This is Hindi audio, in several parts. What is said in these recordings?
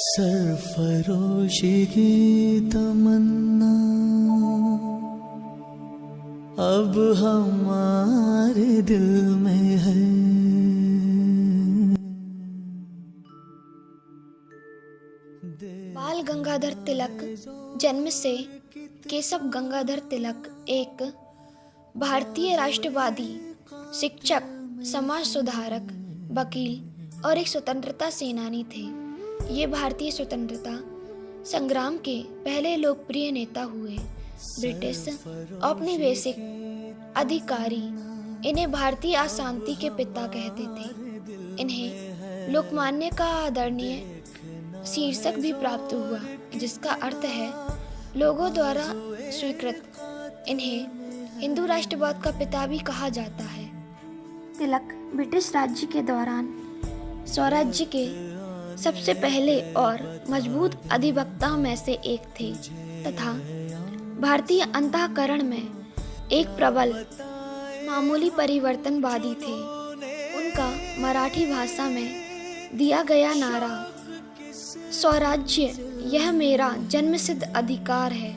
सरफरोशी की तमन्ना अब हमारे दिल में है। बाल गंगाधर तिलक जन्म से केशव गंगाधर तिलक एक भारतीय राष्ट्रवादी, शिक्षक, समाज सुधारक, वकील और एक स्वतंत्रता सेनानी थे। ये भारतीय स्वतंत्रता संग्राम के पहले लोकप्रिय नेता हुए। ब्रिटिश औपनिवेशिक अधिकारी इन्हें भारतीय अशांति के पिता कहते थे। इन्हें लोकमान्य का आदरणीय शीर्षक भी प्राप्त हुआ, जिसका अर्थ है लोगों द्वारा स्वीकृत। इन्हें हिंदू राष्ट्रवाद का पिता भी कहा जाता है। तिलक ब्रिटिश राज्य के दौरान स्वराज्य के सबसे पहले और मजबूत अधिवक्ताओं में से एक थे तथा भारतीय अंतःकरण में एक प्रबल मामूली परिवर्तनवादी थे। उनका मराठी भाषा में दिया गया नारा स्वराज्य यह मेरा जन्मसिद्ध अधिकार है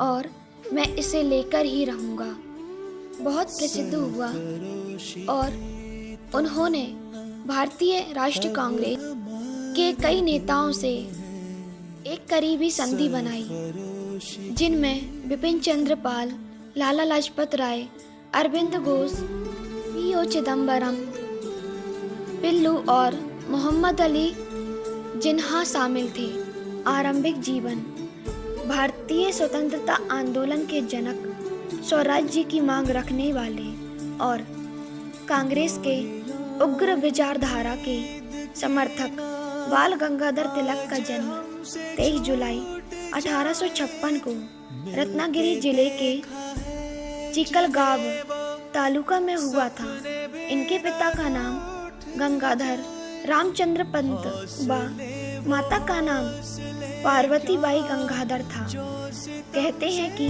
और मैं इसे लेकर ही रहूँगा बहुत प्रसिद्ध हुआ और उन्होंने भारतीय राष्ट्रीय कांग्रेस के कई नेताओं से एक करीबी संधि बनाई, जिनमें बिपिन चंद्र पाल, लाला लाजपत राय, अरविंद घोष, पी.ओ. चिदम्बरम, पिल्लू और मोहम्मद अली जिन्हा शामिल थे। आरंभिक जीवन भारतीय स्वतंत्रता आंदोलन के जनक, स्वराज्य की मांग रखने वाले और कांग्रेस के उग्र विचारधारा के समर्थक बाल गंगाधर तिलक का जन्म 23 जुलाई 1856 को रत्नागिरी जिले के चिकलगांव तालुका में हुआ था। इनके पिता का नाम गंगाधर रामचंद्र पंत व माता का नाम पार्वती बाई गंगाधर था। कहते हैं कि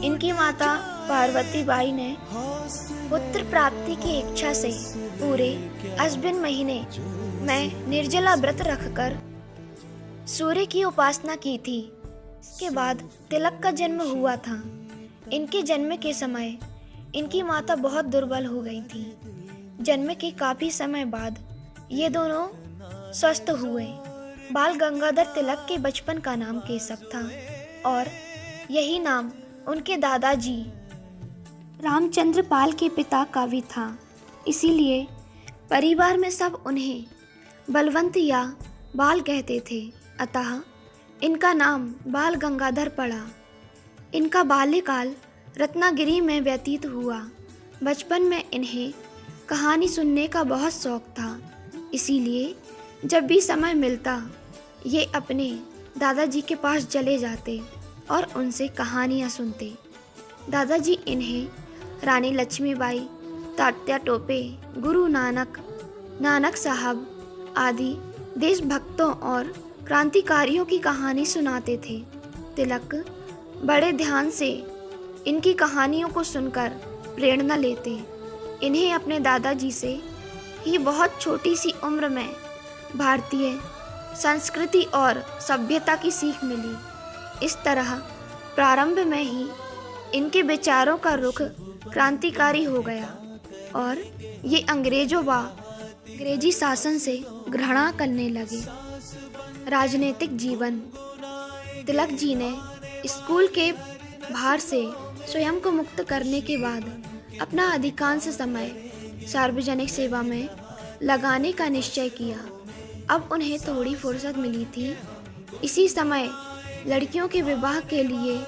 इनकी माता पार्वती बाई ने पुत्र प्राप्ति की इच्छा से पूरे अश्विन महीने में निर्जला व्रत रखकर सूर्य की उपासना की थी। इसके बाद तिलक का जन्म हुआ था। इनके जन्म के समय इनकी माता बहुत दुर्बल हो गई थी। जन्म के काफी समय बाद ये दोनों स्वस्थ हुए। बाल गंगाधर तिलक के बचपन का नाम केशव था और यही नाम उनके दादाजी रामचंद्र पाल के पिता का भी था। इसीलिए परिवार में सब उन्हें बलवंत या बाल कहते थे, अतः इनका नाम बाल गंगाधर पड़ा। इनका बाल्यकाल रत्नागिरी में व्यतीत हुआ। बचपन में इन्हें कहानी सुनने का बहुत शौक था, इसीलिए जब भी समय मिलता ये अपने दादाजी के पास चले जाते और उनसे कहानियाँ सुनते। दादाजी इन्हें रानी लक्ष्मीबाई, तात्या टोपे, गुरु नानक, नानक साहब आदि देशभक्तों और क्रांतिकारियों की कहानी सुनाते थे। तिलक बड़े ध्यान से इनकी कहानियों को सुनकर प्रेरणा लेते। इन्हें अपने दादाजी से ही बहुत छोटी सी उम्र में भारतीय संस्कृति और सभ्यता की सीख मिली। इस तरह प्रारंभ में ही इनके विचारों का रुख क्रांतिकारी हो गया और ये अंग्रेजों व अंग्रेजी शासन से घृणा करने लगे। राजनीतिक जीवन तिलक जी ने स्कूल के भार से स्वयं को मुक्त करने के बाद अपना अधिकांश समय सार्वजनिक सेवा में लगाने का निश्चय किया। अब उन्हें थोड़ी फुर्सत मिली थी। इसी समय लड़कियों के विवाह के लिए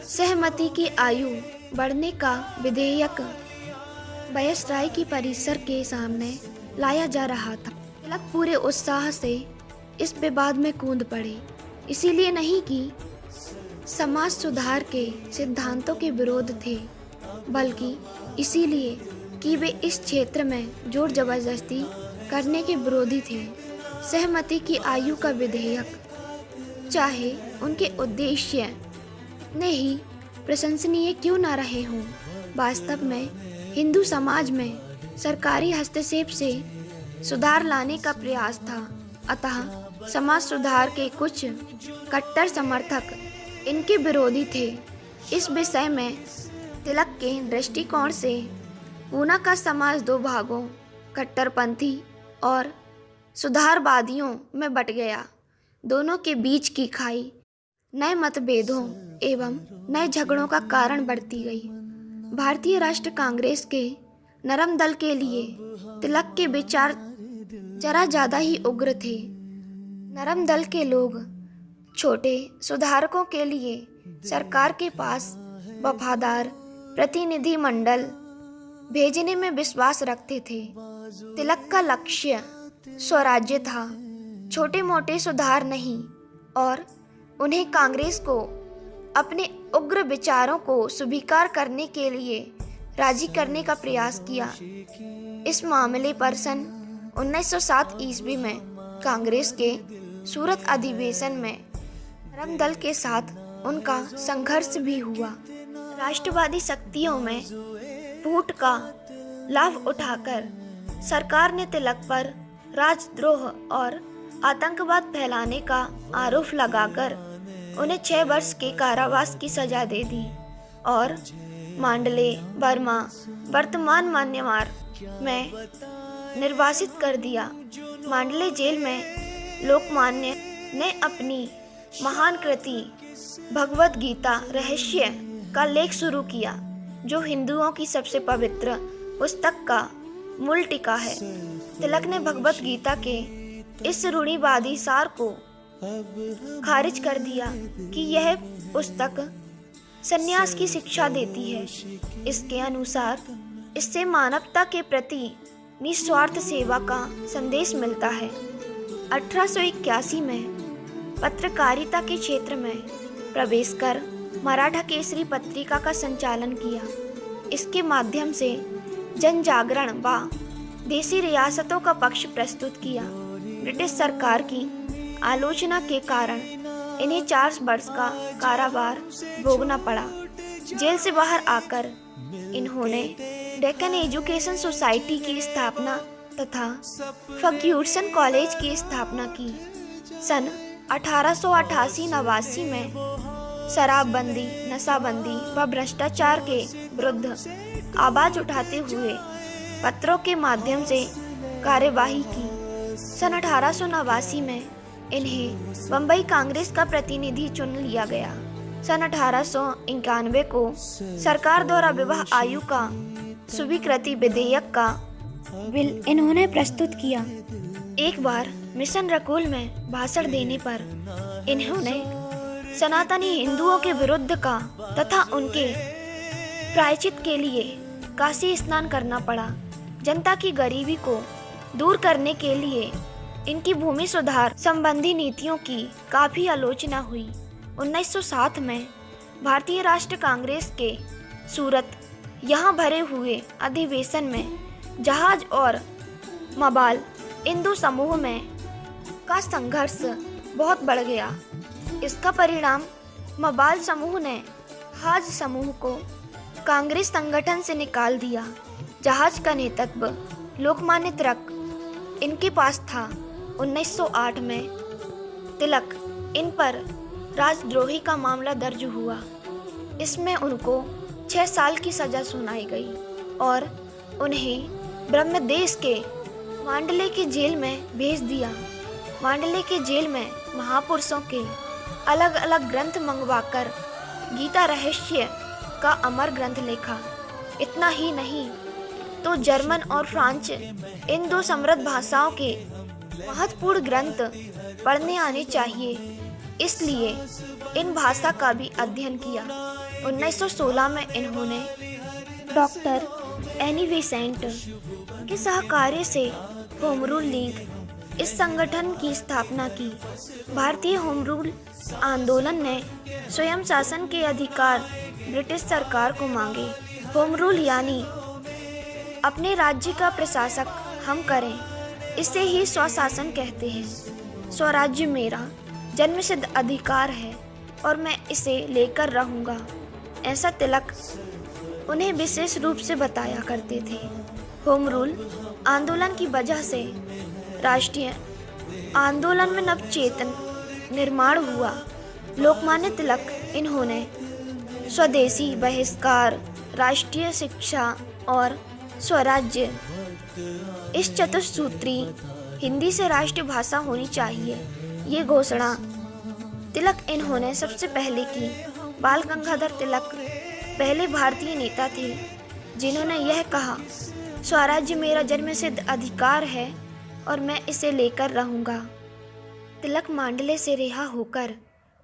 सहमति की आयु बढ़ने का विधेयक वायसराय की परिसर के सामने लाया जा रहा था। तिलक पूरे उत्साह से इस विवाद में कूद पड़े, इसीलिए नहीं कि समाज सुधार के सिद्धांतों के विरोध थे, बल्कि इसीलिए कि वे इस क्षेत्र में जोर जबरदस्ती करने के विरोधी थे। सहमति की आयु का विधेयक, चाहे उनके उद्देश्य ने ही प्रशंसनीय क्यों न रहे हों, वास्तव में हिंदू समाज में सरकारी हस्तक्षेप से सुधार लाने का प्रयास था। अतः समाज सुधार के कुछ कट्टर समर्थक इनके विरोधी थे। इस विषय में तिलक के दृष्टिकोण से पूना का समाज दो भागों, कट्टरपंथी और सुधारवादियों में बट गया। दोनों के बीच की खाई नए मतभेदों एवं नए झगड़ों का कारण बढ़ती गई। भारतीय राष्ट्र कांग्रेस के नरम दल के लिए तिलक के विचार जरा ज़्यादा ही उग्र थे। नरम दल के लोग छोटे सुधारकों के लिए सरकार के पास वफादार प्रतिनिधि मंडल भेजने में विश्वास रखते थे। तिलक का लक्ष्य स्वराज्य था, छोटे मोटे सुधार नहीं, और उन्हें कांग्रेस को अपने उग्र विचारों को स्वीकार करने के लिए राजी करने का प्रयास किया। इस मामले पर सन 1907 ईस्वी में कांग्रेस के सूरत अधिवेशन में नरम दल के साथ उनका संघर्ष भी हुआ। राष्ट्रवादी शक्तियों में फूट का लाभ उठाकर सरकार ने तिलक पर राजद्रोह और आतंकवाद फैलाने का आरोप लगाकर उन्हें 6 वर्ष के कारावास की सजा दे दी और मांडले, बर्मा, वर्तमान म्यांमार में निर्वासित कर दिया। मांडले जेल में लोकमान्य ने अपनी महान कृति भगवद गीता रहस्य का लेख शुरू किया, जो हिंदुओं की सबसे पवित्र पुस्तक का मूल टीका है। तिलक ने भगवद गीता के इस रूढ़िवादी सार को खारिज कर दिया कि यह पुस्तक संन्यास की शिक्षा देती है। इसके अनुसार इससे मानवता के प्रति निस्वार्थ सेवा का संदेश मिलता है। 1881 में पत्रकारिता के क्षेत्र में प्रवेश कर मराठा केसरी पत्रिका का संचालन किया। इसके माध्यम से जन जागरण व देसी रियासतों का पक्ष प्रस्तुत किया। ब्रिटिश सरकार की आलोचना के कारण इन्हें 4 वर्ष का कारावास भोगना पड़ा। जेल से बाहर आकर इन्होंने डेक्कन एजुकेशन सोसाइटी की स्थापना तथा फर्ग्यूसन कॉलेज की स्थापना की। सन 1888-89 में शराबबंदी, नशाबंदी व भ्रष्टाचार के विरुद्ध आवाज उठाते हुए पत्रों के माध्यम से कार्यवाही की। सन 1889 में इन्हें बम्बई कांग्रेस का प्रतिनिधि चुन लिया गया। सन 1891 को सरकार द्वारा विवाह आयु का स्वीकृति विधेयक का बिल इन्होंने प्रस्तुत किया। एक बार मिशन रकुल में भाषण देने पर इन्होंने सनातनी हिंदुओं के विरुद्ध का तथा उनके प्रायश्चित के लिए काशी स्नान करना पड़ा। जनता की गरीबी को दूर करने के लिए इनकी भूमि सुधार संबंधी नीतियों की काफी आलोचना हुई। 1907 में भारतीय राष्ट्र कांग्रेस के सूरत यहाँ भरे हुए अधिवेशन में जहाज और मबाल इन दो समूह में का संघर्ष बहुत बढ़ गया। इसका परिणाम मबाल समूह ने हाज समूह को कांग्रेस संगठन से निकाल दिया। जहाज का नेतृत्व लोकमान्य तिलक इनके पास था। 1908 में तिलक इन पर राजद्रोही का मामला दर्ज हुआ। इसमें उनको 6 साल की सजा सुनाई गई और उन्हें ब्रह्मदेश के मांडले की जेल में भेज दिया। मांडले के जेल में महापुरुषों के अलग अलग ग्रंथ मंगवाकर गीता रहस्य का अमर ग्रंथ लिखा। इतना ही नहीं तो जर्मन और फ्रांच इन दो समृद्ध भाषाओं के महत्वपूर्ण ग्रंथ पढ़ने आने चाहिए, इसलिए इन भाषा का भी अध्ययन किया। 1916 में इन्होंने डॉक्टर एनी बेसेंट के सहकार्य से होम रूल लीग इस संगठन की स्थापना की। भारतीय होम रूल आंदोलन ने स्वयं शासन के अधिकार ब्रिटिश सरकार को मांगे। होम रूल यानी अपने राज्य का प्रशासक हम करें, इसे ही स्वशासन कहते हैं। स्वराज्य मेरा जन्मसिद्ध अधिकार है और मैं इसे लेकर रहूँगा, ऐसा तिलक उन्हें विशेष रूप से बताया करते थे। होम रूल आंदोलन की वजह से राष्ट्रीय आंदोलन में नवचेतन निर्माण हुआ। लोकमान्य तिलक इन्होंने स्वदेशी बहिष्कार, राष्ट्रीय शिक्षा और स्वराज्य, इस चतुसूत्री हिंदी से राष्ट्रीय भाषा होनी चाहिए, ये घोषणा तिलक इन्होंने सबसे पहले की। बाल गंगाधर तिलक पहले भारतीय नेता थे जिन्होंने यह कहा, स्वराज्य मेरा जन्मसिद्ध अधिकार है और मैं इसे लेकर रहूँगा। तिलक मांडले से रिहा होकर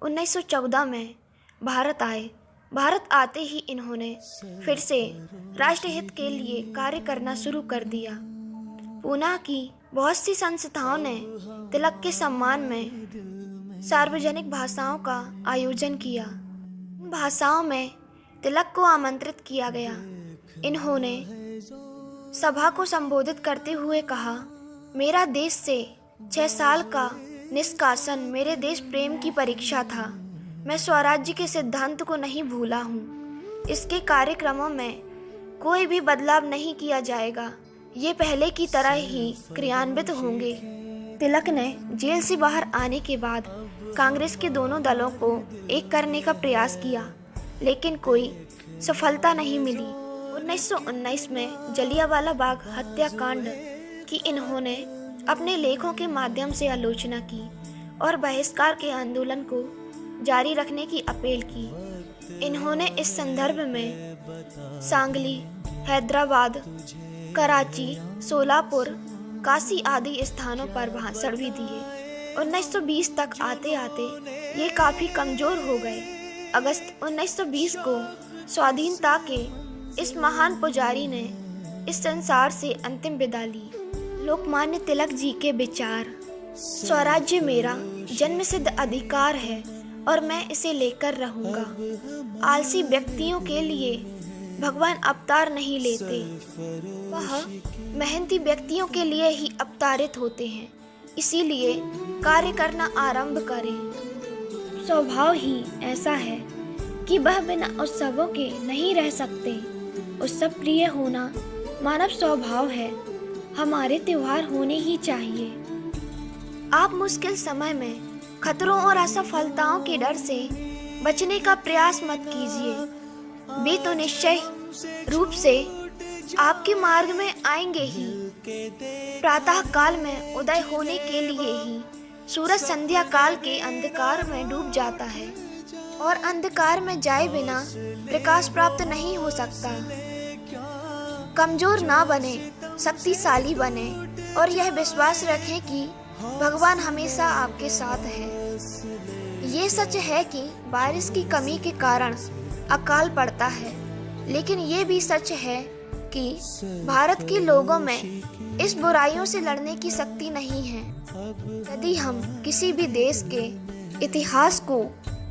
1914 में भारत आए। भारत आते ही इन्होंने फिर से राष्ट्रहित के लिए कार्य करना शुरू कर दिया। पूना की बहुत सी संस्थाओं ने तिलक के सम्मान में सार्वजनिक भाषाओं का आयोजन किया। इन भाषाओं में तिलक को आमंत्रित किया गया। इन्होंने सभा को संबोधित करते हुए कहा, मेरा देश से 6 साल का निष्कासन मेरे देश प्रेम की परीक्षा था। मैं स्वराज्य के सिद्धांत को नहीं भूला हूँ। इसके कार्यक्रमों में कोई भी बदलाव नहीं किया जाएगा। ये पहले की तरह ही क्रियान्वित होंगे। तिलक ने जेल से बाहर आने के बाद कांग्रेस के दोनों दलों को एक करने का प्रयास किया, लेकिन कोई सफलता नहीं मिली। 1919 में जलियांवाला बाग हत्याकांड की इन्होंने अपने लेखों के माध्यम से आलोचना की और बहिष्कार के आंदोलन को जारी रखने की अपील की। इन्होंने इस संदर्भ में सांगली, हैदराबाद, कराची, सोलापुर, काशी आदि स्थानों पर भाषण भी दिए। 1920 तक आते आते ये काफ़ी कमज़ोर हो गए। अगस्त 1920 को स्वाधीनता के इस महान पुजारी ने इस संसार से अंतिम विदा ली। लोकमान्य तिलक जी के विचार, स्वराज्य मेरा जन्मसिद्ध अधिकार है और मैं इसे लेकर रहूँगा। आलसी व्यक्तियों के लिए भगवान अवतार नहीं लेते, वह मेहनती व्यक्तियों के लिए ही अवतारित होते हैं। इसीलिए कार्य करना आरंभ करें। स्वभाव ही ऐसा है कि वह बिना उत्सवों के नहीं रह सकते। उत्सव प्रिय होना मानव स्वभाव है। हमारे त्योहार होने ही चाहिए। आप मुश्किल समय में खतरों और असफलताओं के डर से बचने का प्रयास मत कीजिए। वे तो निश्चय रूप से आपके मार्ग में आएंगे ही। प्रातः काल में उदय होने के लिए ही सूरज संध्या काल के अंधकार में डूब जाता है और अंधकार में जाए बिना प्रकाश प्राप्त नहीं हो सकता। कमजोर ना बने, शक्तिशाली बने और यह विश्वास रखें कि भगवान हमेशा आपके साथ है। ये सच है कि बारिश की कमी के कारण अकाल पड़ता है, लेकिन ये भी सच है कि भारत के लोगों में इस बुराइयों से लड़ने की शक्ति नहीं है। यदि हम किसी भी देश के इतिहास को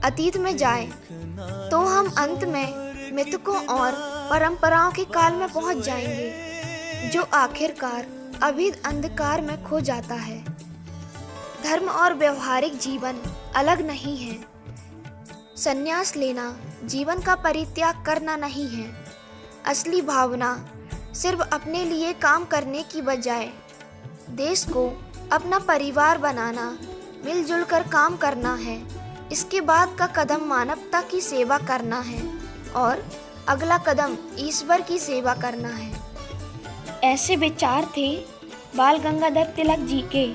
अतीत में जाएं, तो हम अंत में मिथकों और परंपराओं के काल में पहुंच जाएंगे, जो आखिरकार अभिद अंधकार में खो जाता है। धर्म और व्यवहारिक जीवन अलग नहीं है। संन्यास लेना जीवन का परित्याग करना नहीं है। असली भावना सिर्फ अपने लिए काम करने की बजाय देश को अपना परिवार बनाना, मिलजुल कर काम करना है। इसके बाद का कदम मानवता की सेवा करना है और अगला कदम ईश्वर की सेवा करना है। ऐसे विचार थे बाल गंगाधर तिलक जी के।